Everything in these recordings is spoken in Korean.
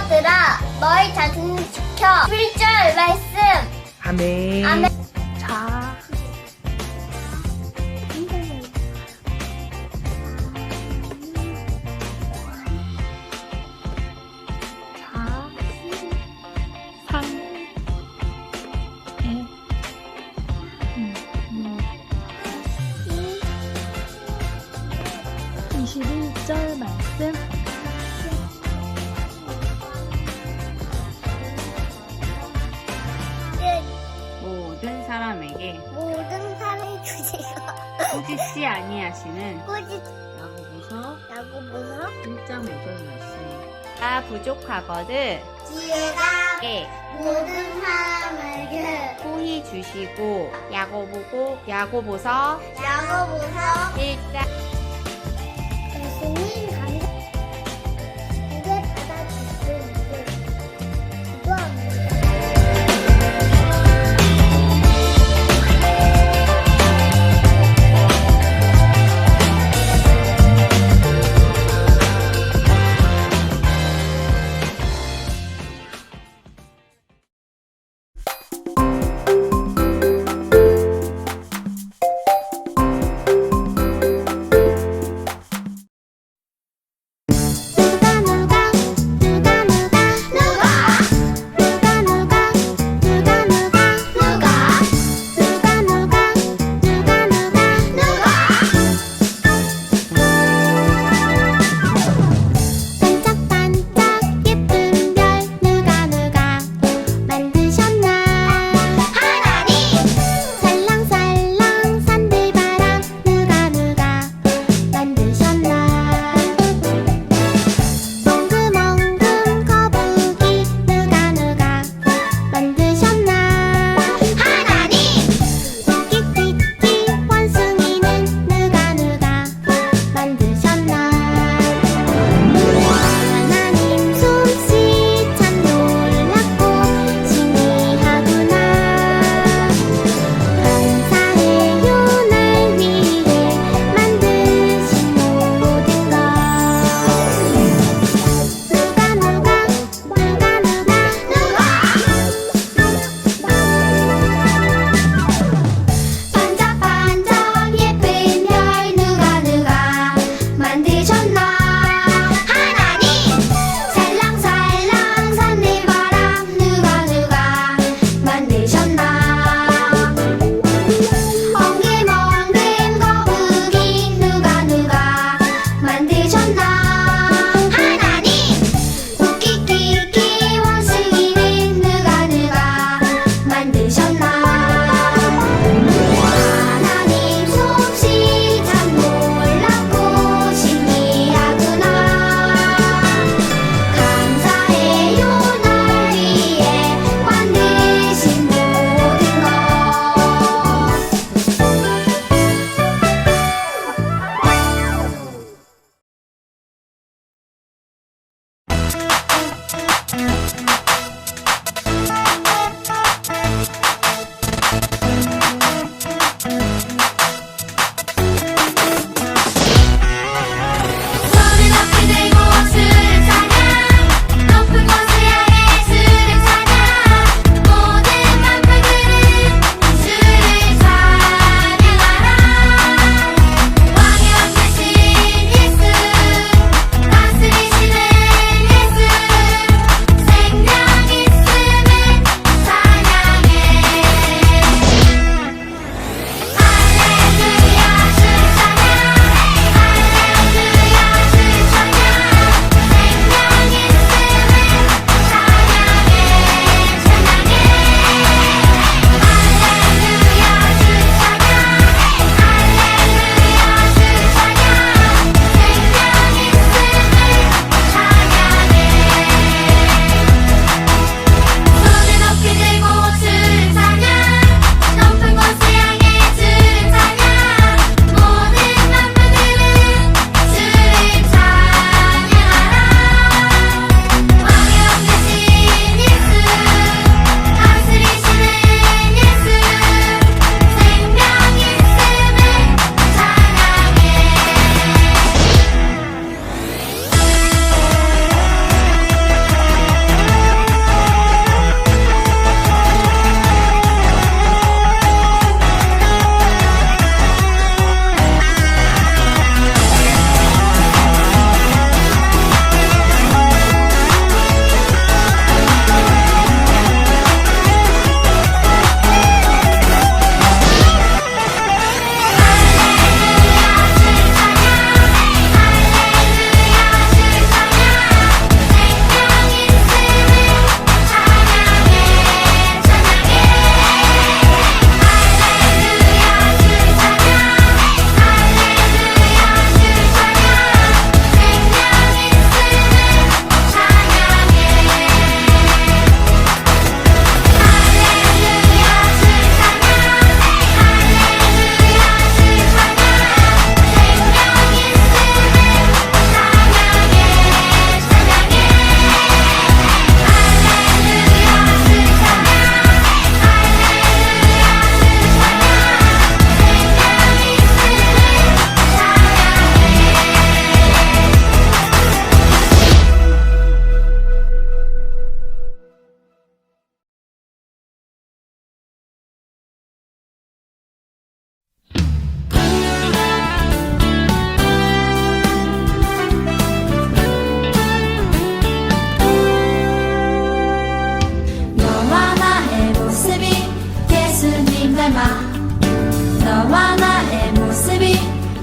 아들아, 너희 자신을 지켜. 1절 말씀. 아멘. 아멘. 자. 사, 삼, 이, 21절 말씀. 모든 사람에게 모든 사람이 주시고 꾸짖지 아니하시는 꾸짖 야고보서 야고보서 1장 5절 말씀. 나 부족하거든 지혜가 게 모든 사람에게 호히 주시고 야고보서 야고보서 1장 예수님 감사 이제 받아주시는데 기도합니다. 닮아 너와 나의 모습이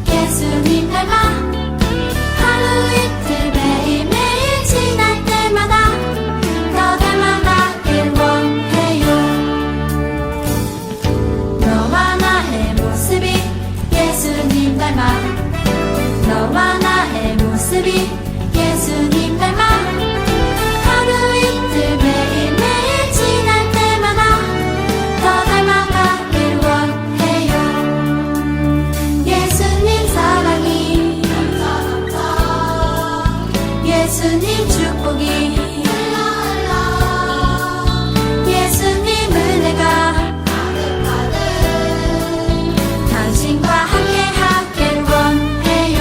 예수님 닮아 하루 이틀 매일매일 지날 때마다 더 닮아가길 원해요 너와 나의 모습이 예수님 닮아 너와 나의 모습이 예수님 닮아 하루 이틀 매일매일 지날 때마다 더 닮아가길 원해요 예수님 사랑이 예수님 축복이 예수님 은혜가 당신과 함께 하길 원해요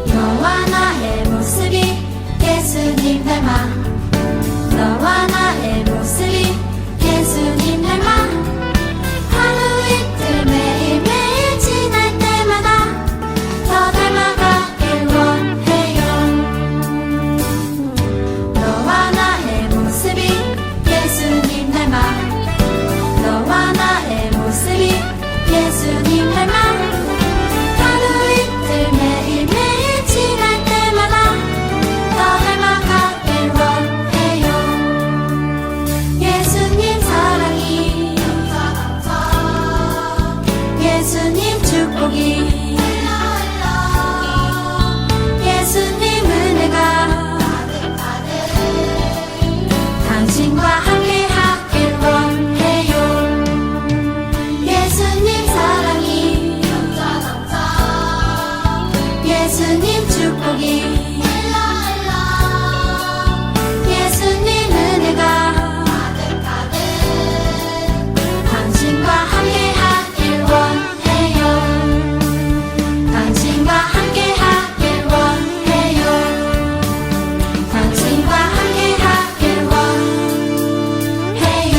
너와 나의 모습이 예수님 닮아 너와 나의 모습이 예수님 닮아 하루 이틀 매일매일 지날 때마다 더 닮아가길 원해요 너와 나의 모습이 예수님 닮아 너와 나의 모습이 예수님 닮아 하루 이틀 매일매일 지날 때마다 더 닮아가길 원해요 예수님 사랑이 예수님 축복이 예수님 은혜가 당신과 함께 하길 원해요 예수님 사랑이 예수님 축복이 예수님 은혜가 당신과 함께 하길 원해요 당신과 함께 하길 원해요 당신과 함께 하길 원해요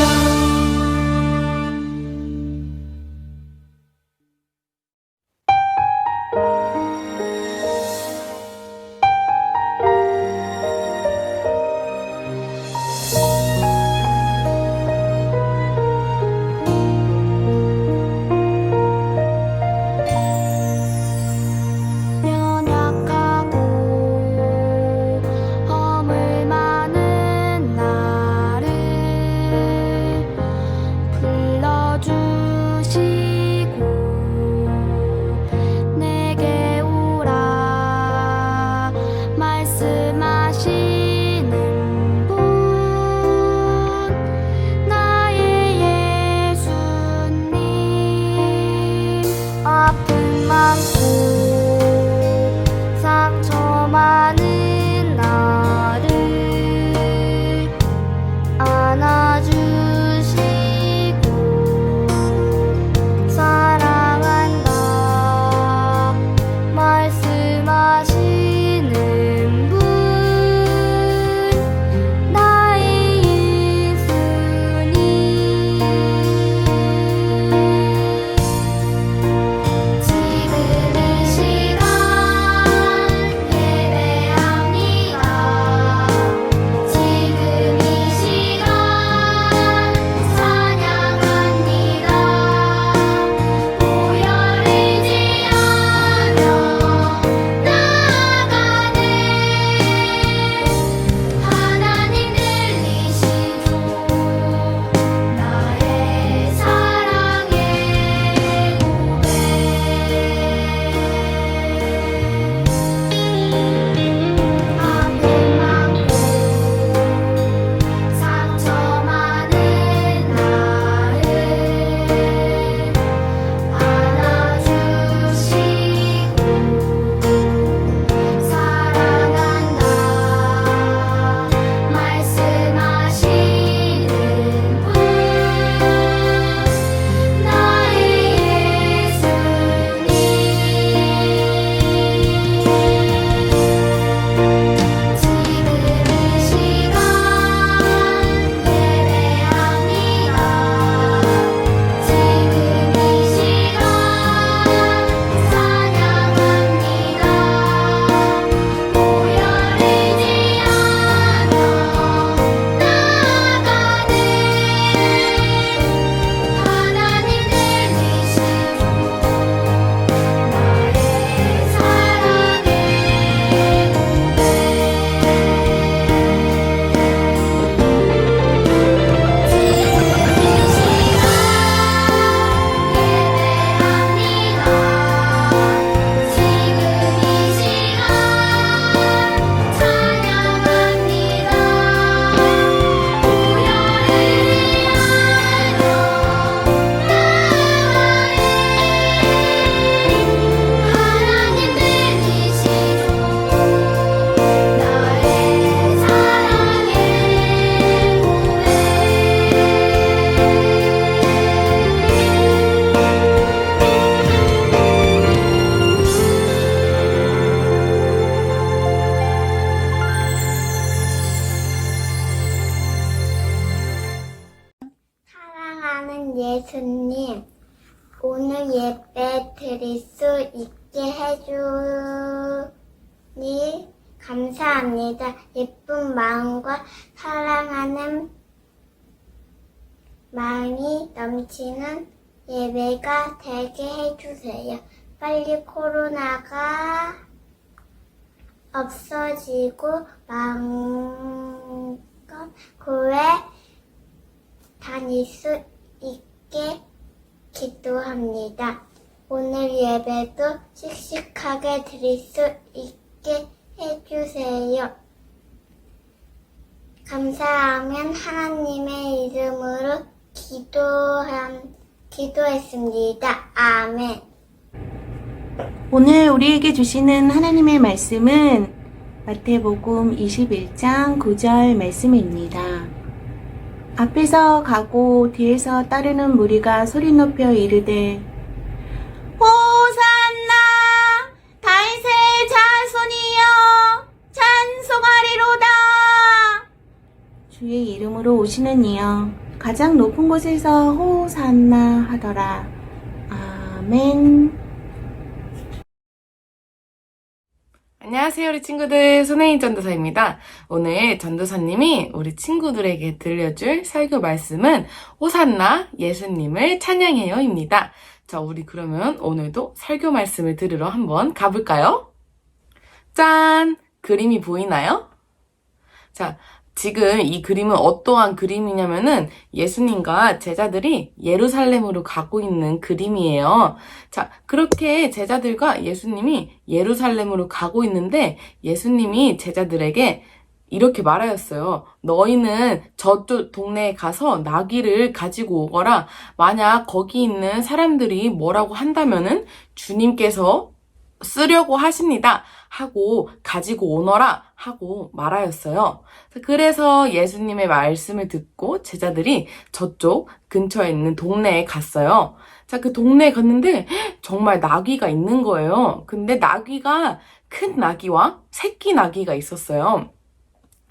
연약하고 허물 많은 나를 불러주시고 내게 오라 말씀하시는 분 나의 예수님 아픔 많고 상처 많은 나를 안아주시고 사랑한다 말씀하시는 분 나의 예수님 지금 이 시간 예배합니다 지금 이 시간 찬양합니다 오열이지 않으며 나아갑니다 예배 드릴 수 있게 해주니 감사합니다. 예쁜 마음과 사랑하는 마음이 넘치는 예배가 되게 해주세요. 빨리 코로나가 없어지고 마음껏 교회 다닐 수 있게 기도합니다. 오늘 예배도 씩씩하게 드릴 수 있게 해주세요. 감사하면 하나님의 이름으로 기도했습니다. 아멘. 오늘 우리에게 주시는 하나님의 말씀은 마태복음 21장 9절 말씀입니다. 앞에서 가고 뒤에서 따르는 무리가 소리 높여 이르되 호산나 다윗의 자손이여 찬송하리로다. 주의 이름으로 오시는 이여 가장 높은 곳에서 호산나 하더라. 아멘. 안녕하세요, 우리 친구들. 손혜인 전도사입니다. 오늘 전도사님이 우리 친구들에게 들려줄 설교 말씀은 호산나 예수님을 찬양해요입니다. 자, 우리 그러면 오늘도 설교 말씀을 들으러 한번 가볼까요? 짠! 그림이 보이나요? 자, 지금 이 그림은 어떠한 그림이냐면은 예수님과 제자들이 예루살렘으로 가고 있는 그림이에요. 자, 그렇게 제자들과 예수님이 예루살렘으로 가고 있는데 예수님이 제자들에게 이렇게 말하였어요. 너희는 저쪽 동네에 가서 나귀를 가지고 오거라. 만약 거기 있는 사람들이 뭐라고 한다면은 주님께서 쓰려고 하십니다. 하고 가지고 오너라 하고 말하였어요. 그래서 예수님의 말씀을 듣고 제자들이 저쪽 근처에 있는 동네에 갔어요. 자, 그 동네에 갔는데 정말 나귀가 있는 거예요. 근데 나귀가 큰 나귀와 새끼 나귀가 있었어요.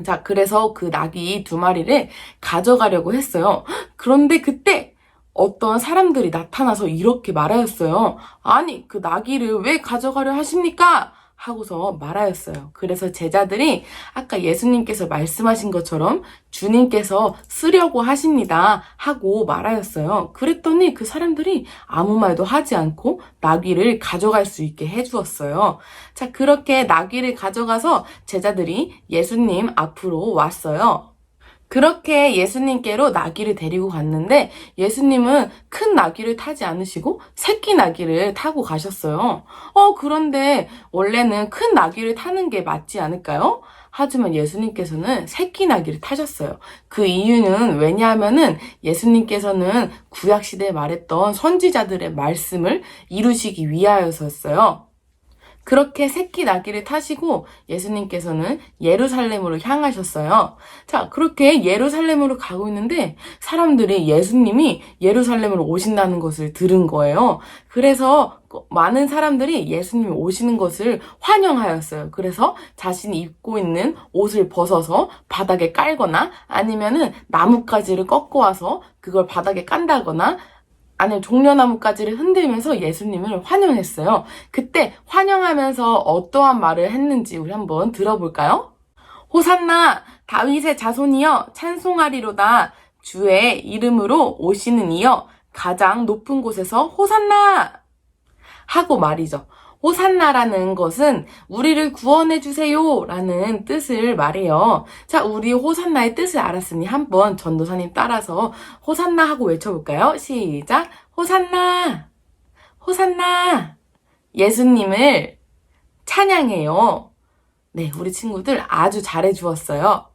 자, 그래서 그 나귀 2마리를 가져가려고 했어요. 그런데 그때 어떤 사람들이 나타나서 이렇게 말하였어요. 아니, 그 나귀를 왜 가져가려 하십니까? 하고서 말하였어요. 그래서 제자들이 아까 예수님께서 말씀하신 것처럼 주님께서 쓰려고 하십니다 하고 말하였어요. 그랬더니 그 사람들이 아무 말도 하지 않고 나귀를 가져갈 수 있게 해주었어요. 자, 그렇게 나귀를 가져가서 제자들이 예수님 앞으로 왔어요. 그렇게 예수님께로 나귀를 데리고 갔는데 예수님은 큰 나귀를 타지 않으시고 새끼 나귀를 타고 가셨어요. 그런데 원래는 큰 나귀를 타는 게 맞지 않을까요? 하지만 예수님께서는 새끼 나귀를 타셨어요. 그 이유는 왜냐하면은 예수님께서는 구약시대에 말했던 선지자들의 말씀을 이루시기 위하여서였어요. 그렇게 새끼 나귀를 타시고 예수님께서는 예루살렘으로 향하셨어요. 자, 그렇게 예루살렘으로 가고 있는데 사람들이 예수님이 예루살렘으로 오신다는 것을 들은 거예요. 그래서 많은 사람들이 예수님이 오시는 것을 환영하였어요. 그래서 자신이 입고 있는 옷을 벗어서 바닥에 깔거나 아니면은 나뭇가지를 꺾어 와서 그걸 바닥에 깐다거나 아니면 종려나뭇가지를 흔들면서 예수님을 환영했어요. 그때 환영하면서 어떠한 말을 했는지 우리 한번 들어볼까요? 호산나 다윗의 자손이여 찬송하리로다. 주의 이름으로 오시는 이여 가장 높은 곳에서 호산나 하고 말이죠. 호산나라는 것은 우리를 구원해 주세요 라는 뜻을 말해요. 자, 우리 호산나의 뜻을 알았으니 한번 전도사님 따라서 호산나 하고 외쳐볼까요? 시작! 호산나! 호산나! 예수님을 찬양해요. 네, 우리 친구들 아주 잘해 주었어요.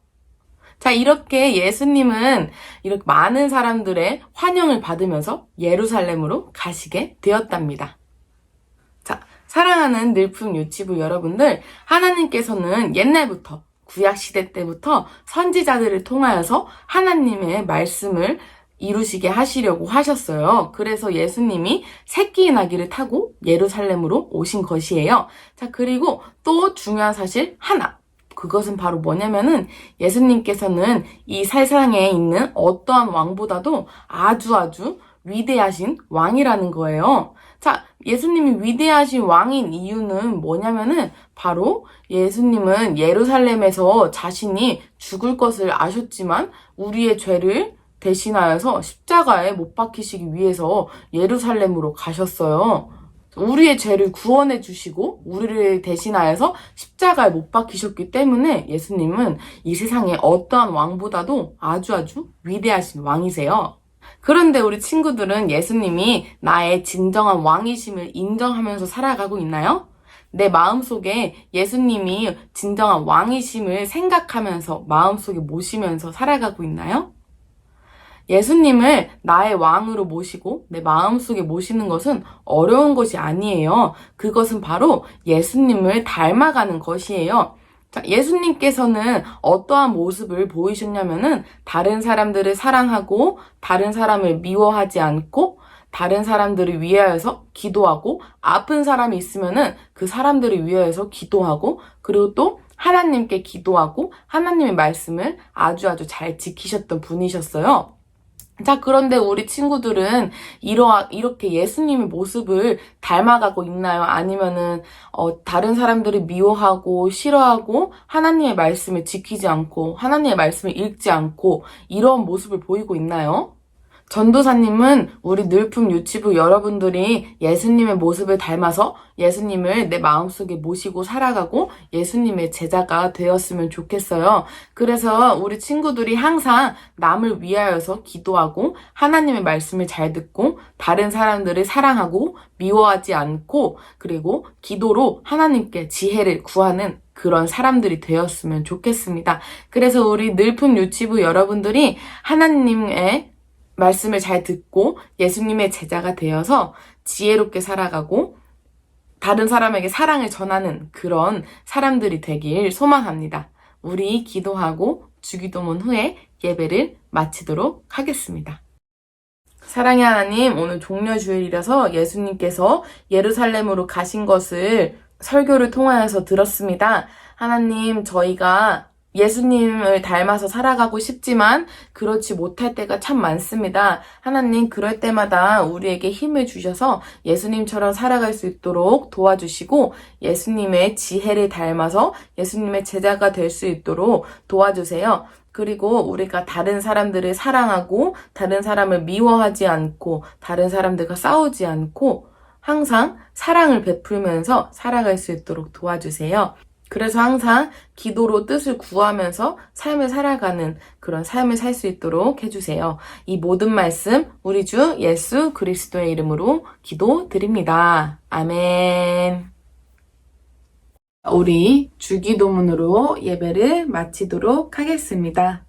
자, 이렇게 예수님은 이렇게 많은 사람들의 환영을 받으면서 예루살렘으로 가시게 되었답니다. 자, 사랑하는 늘품 유치부 여러분들, 하나님께서는 옛날부터 구약시대 때부터 선지자들을 통하여서 하나님의 말씀을 이루시게 하시려고 하셨어요. 그래서 예수님이 새끼 나귀를 타고 예루살렘으로 오신 것이에요. 자, 그리고 또 중요한 사실 하나. 그것은 바로 뭐냐면은 예수님께서는 이 세상에 있는 어떠한 왕보다도 아주 위대하신 왕이라는 거예요. 자, 예수님이 위대하신 왕인 이유는 뭐냐면은 바로 예수님은 예루살렘에서 자신이 죽을 것을 아셨지만 우리의 죄를 대신하여서 십자가에 못 박히시기 위해서 예루살렘으로 가셨어요. 우리의 죄를 구원해 주시고 우리를 대신하여서 십자가에 못 박히셨기 때문에 예수님은 이 세상의 어떠한 왕보다도 아주 위대하신 왕이세요. 그런데 우리 친구들은 예수님이 나의 진정한 왕이심을 인정하면서 살아가고 있나요? 내 마음속에 예수님이 진정한 왕이심을 생각하면서 마음속에 모시면서 살아가고 있나요? 예수님을 나의 왕으로 모시고 내 마음속에 모시는 것은 어려운 것이 아니에요. 그것은 바로 예수님을 닮아가는 것이에요. 자, 예수님께서는 어떠한 모습을 보이셨냐면은 다른 사람들을 사랑하고 다른 사람을 미워하지 않고 다른 사람들을 위하여서 기도하고 아픈 사람이 있으면은 그 사람들을 위하여서 기도하고 그리고 또 하나님께 기도하고 하나님의 말씀을 아주 잘 지키셨던 분이셨어요. 자, 그런데 우리 친구들은 이렇게 예수님의 모습을 닮아가고 있나요? 아니면은, 다른 사람들을 미워하고, 싫어하고, 하나님의 말씀을 지키지 않고, 하나님의 말씀을 읽지 않고, 이런 모습을 보이고 있나요? 전도사님은 우리 늘품 유치부 여러분들이 예수님의 모습을 닮아서 예수님을 내 마음속에 모시고 살아가고 예수님의 제자가 되었으면 좋겠어요. 그래서 우리 친구들이 항상 남을 위하여서 기도하고 하나님의 말씀을 잘 듣고 다른 사람들을 사랑하고 미워하지 않고 그리고 기도로 하나님께 지혜를 구하는 그런 사람들이 되었으면 좋겠습니다. 그래서 우리 늘품 유치부 여러분들이 하나님의 말씀을 잘 듣고 예수님의 제자가 되어서 지혜롭게 살아가고 다른 사람에게 사랑을 전하는 그런 사람들이 되길 소망합니다. 우리 기도하고 주기도문 후에 예배를 마치도록 하겠습니다. 사랑의 하나님, 오늘 종려주일이라서 예수님께서 예루살렘으로 가신 것을 설교를 통하여서 들었습니다. 하나님, 저희가 예수님을 닮아서 살아가고 싶지만 그렇지 못할 때가 참 많습니다. 하나님, 그럴 때마다 우리에게 힘을 주셔서 예수님처럼 살아갈 수 있도록 도와주시고 예수님의 지혜를 닮아서 예수님의 제자가 될 수 있도록 도와주세요. 그리고 우리가 다른 사람들을 사랑하고 다른 사람을 미워하지 않고 다른 사람들과 싸우지 않고 항상 사랑을 베풀면서 살아갈 수 있도록 도와주세요. 그래서 항상 기도로 뜻을 구하면서 삶을 살아가는 그런 삶을 살 수 있도록 해주세요. 이 모든 말씀 우리 주 예수 그리스도의 이름으로 기도드립니다. 아멘. 우리 주기도문으로 예배를 마치도록 하겠습니다.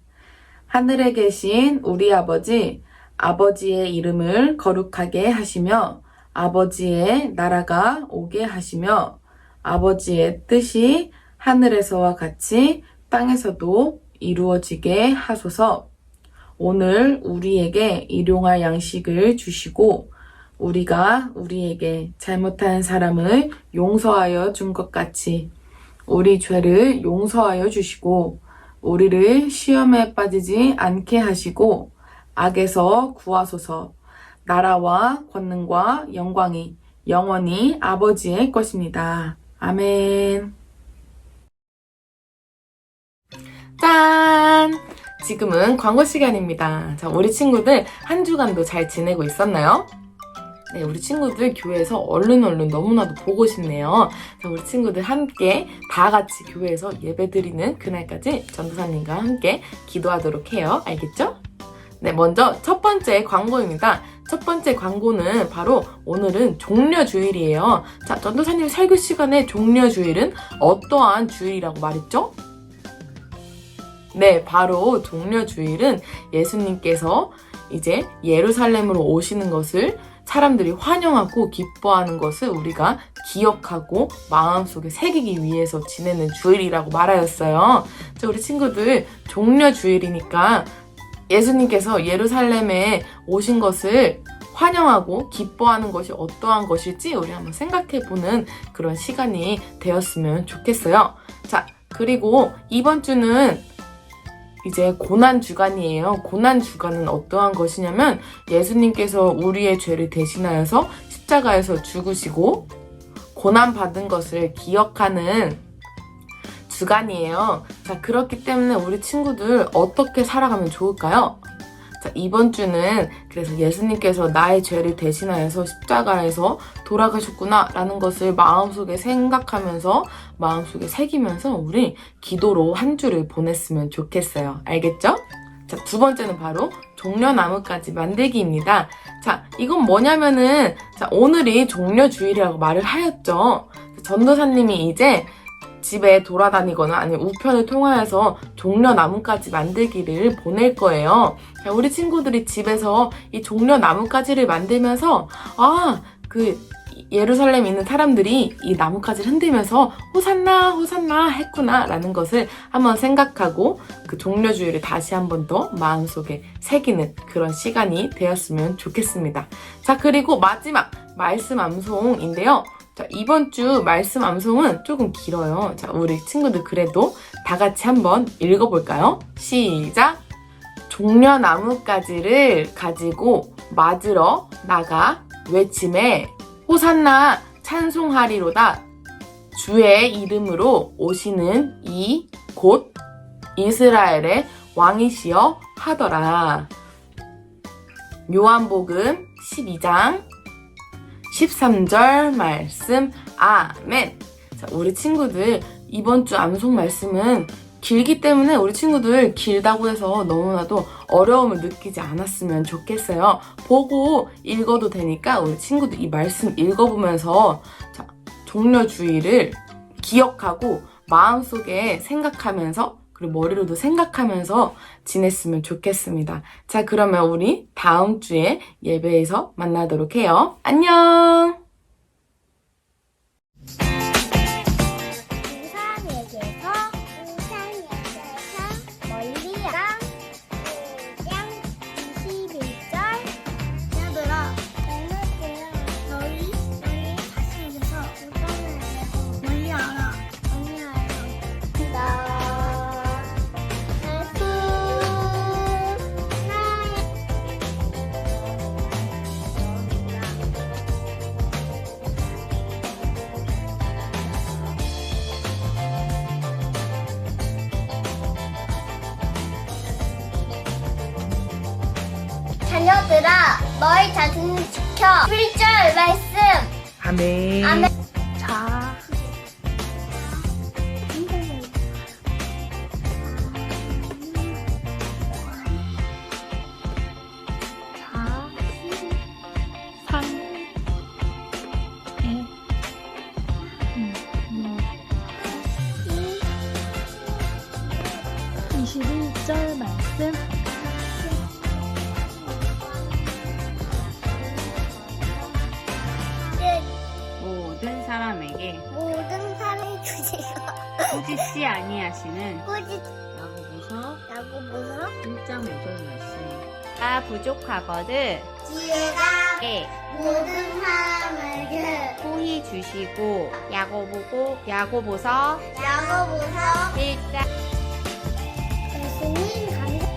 하늘에 계신 우리 아버지, 아버지의 이름을 거룩하게 하시며 아버지의 나라가 오게 하시며 아버지의 뜻이 하늘에서와 같이 땅에서도 이루어지게 하소서. 오늘 우리에게 일용할 양식을 주시고 우리가 우리에게 잘못한 사람을 용서하여 준 것 같이 우리 죄를 용서하여 주시고 우리를 시험에 빠지지 않게 하시고 악에서 구하소서. 나라와 권능과 영광이 영원히 아버지의 것입니다. 아멘. 짠! 지금은 광고 시간입니다. 자, 우리 친구들 한 주간도 잘 지내고 있었나요? 네, 우리 친구들 교회에서 얼른 너무나도 보고 싶네요. 자, 우리 친구들 함께 다 같이 교회에서 예배드리는 그날까지 전도사님과 함께 기도하도록 해요. 알겠죠? 네, 먼저 첫 번째 광고입니다. 첫 번째 광고는 바로 오늘은 종려주일이에요. 자, 전도사님 설교 시간에 종려주일은 어떠한 주일이라고 말했죠? 네, 바로 종려주일은 예수님께서 이제 예루살렘으로 오시는 것을 사람들이 환영하고 기뻐하는 것을 우리가 기억하고 마음속에 새기기 위해서 지내는 주일이라고 말하였어요. 자, 우리 친구들 종려주일이니까 예수님께서 예루살렘에 오신 것을 환영하고 기뻐하는 것이 어떠한 것일지 우리 한번 생각해보는 그런 시간이 되었으면 좋겠어요. 자, 그리고 이번 주는 이제 고난주간이에요. 고난주간은 어떠한 것이냐면 예수님께서 우리의 죄를 대신하여서 십자가에서 죽으시고 고난받은 것을 기억하는 주간이에요. 자, 그렇기 때문에 우리 친구들 어떻게 살아가면 좋을까요? 자, 이번 주는 그래서 예수님께서 나의 죄를 대신하여서 십자가에서 돌아가셨구나 라는 것을 마음속에 생각하면서 마음속에 새기면서 우리 기도로 한 주를 보냈으면 좋겠어요. 알겠죠? 자, 두 번째는 바로 종려나무까지 만들기입니다. 자, 이건 뭐냐면은 자, 오늘이 종려주일이라고 말을 하였죠. 전도사님이 이제 집에 돌아다니거나 아니면 우편을 통하여서 종려나무까지 만들기를 보낼 거예요. 자, 우리 친구들이 집에서 이 종려나무까지를 만들면서 예루살렘에 있는 사람들이 이 나뭇가지를 흔들면서 호산나 호산나 했구나 라는 것을 한번 생각하고 그 종려주일을 다시 한번 더 마음속에 새기는 그런 시간이 되었으면 좋겠습니다. 자, 그리고 마지막 말씀 암송인데요. 자, 이번 주 말씀 암송은 조금 길어요. 자, 우리 친구들 그래도 다 같이 한번 읽어볼까요? 시작! 종려나무가지를 가지고 맞으러 나가 외침에 호산나 찬송하리로다. 주의 이름으로 오시는 이 곧 이스라엘의 왕이시여 하더라. 요한복음 12장 13절 말씀 아멘. 자, 우리 친구들 이번 주 암송 말씀은 길기 때문에 우리 친구들 길다고 해서 너무나도 어려움을 느끼지 않았으면 좋겠어요. 보고 읽어도 되니까 우리 친구들 이 말씀 읽어보면서 자, 종려주의를 기억하고 마음속에 생각하면서 그리고 머리로도 생각하면서 지냈으면 좋겠습니다. 자, 그러면 우리 다음 주에 예배에서 만나도록 해요. 안녕! 우산에게서 멀리랑 5장 21절 얘들아 너희 사슴에게서 우산을 내고 멀리하라 자녀들아 너희 자신을 지켜 1절 말씀 아멘. 아멘. 자, 상, 에, 21절 말씀. 모든 사람에게 모든 사람이 주세요 꾸짖지 아니하시는 꾸짖 야고보서 야고보서 1장 5절 말씀. 나 부족하거든 지혜가 에 모든 사람에게 호히 주시고 야고보서 야고보서 1장 예수님 감사